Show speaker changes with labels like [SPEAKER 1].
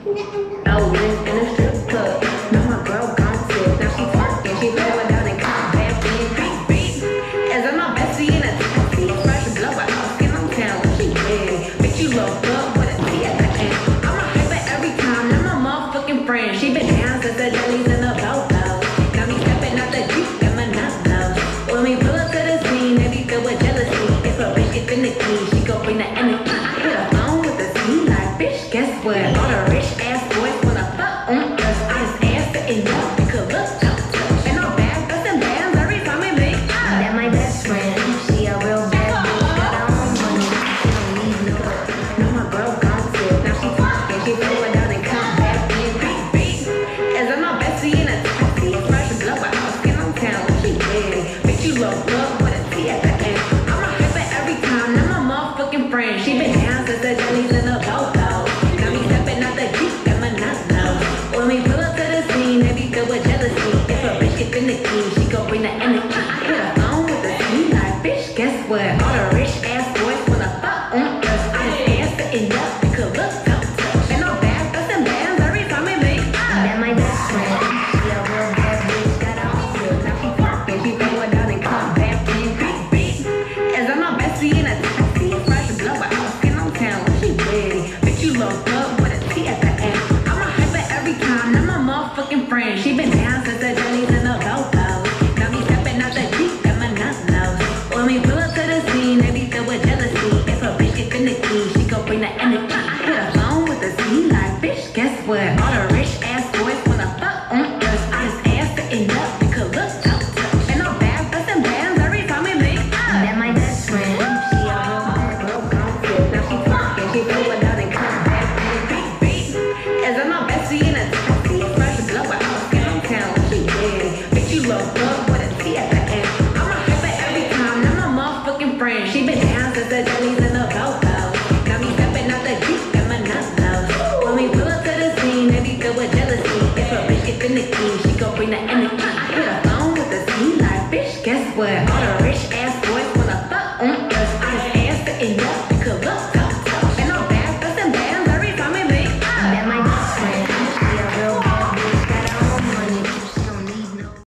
[SPEAKER 1] Oh, in a strip club. Now my girl gone tip. Now she twerking, she blowing down and come back in beat. As I'm my bestie in a taxi, fresh blow out, skin on town, she ready. Bitch, you look good with a T at the end. I'm a hyper every time, now my motherfucking friend. She been down since the jellies and the go-go. Got me stepping out the Jeep, got my nut-nose. When we pull up to the scene, they be filled with jealousy. If a bitch gets in the key, she gon' bring the energy. I hit her phone with the scene like, bitch, guess what? All the rich ass boys wanna fuck on us. I just asked it and y'all could look up. And I'm back, bustin' bands every time we meet up.
[SPEAKER 2] That my best friend, she a real bad bitch, got her own money, she don't need no.
[SPEAKER 1] Now my girl gone tip, now she talking, she throwing down and come back in beat. As I'm my bestie in a taxi, fresh blow out, skin on town, she ready. Bitch, you look good with a T at the end. I'm a hyper every time, now my motherfucking friend. She been down since the jellies and the go-go. Got me stepping out the Jeep, got my nut-nose. When we pull up to the scene, they be filled with jealousy. If a bitch gets in the key, she gon' bring the energy. I hit her phone with the scene like, bitch, guess what? All the rich ass boys wanna fuck on us. I just asked it and y'all could look up. And I'm back, bustin' bands every time we meet up.
[SPEAKER 2] That my best friend, she a real bad bitch, got her own money.
[SPEAKER 1] Now she talking, she throwing down and come back in beat. As I'm my bestie in a taxi, fresh blow out, skin on town, she ready. Bitch, you look good with a T at the end. I'm a hyper every time, now my motherfucking friend. She been down since the jellies and the go-go. Got me stepping out the Jeep, got my nut-nose. When we pull up to the scene, they be filled with jealousy. If a bitch gets in the key, she gon' bring the energy. I hit her phone with the scene like, bitch, guess what? All the rich ass boys wanna fuck on us. I just asked it and y'all could look up. And I'm back, bustin' bands every time we meet up.
[SPEAKER 2] That my best friend, she a real bad
[SPEAKER 1] Girl gone tip, now she talking, she throwing down and come back in beat. As I'm my bestie in a taxi, fresh blow out, skin on town, she ready. Bitch, you look good with a T at the end. I'm a hyper every time, now my motherfucking friend. She been down since the jellies and the go-go. Got me stepping out the Jeep, got my nut-nose. When we pull up to the scene, they be filled with jealousy. If a bitch gets in the key, she gon' bring the energy. I hit her phone with the scene like, bitch, guess what? All the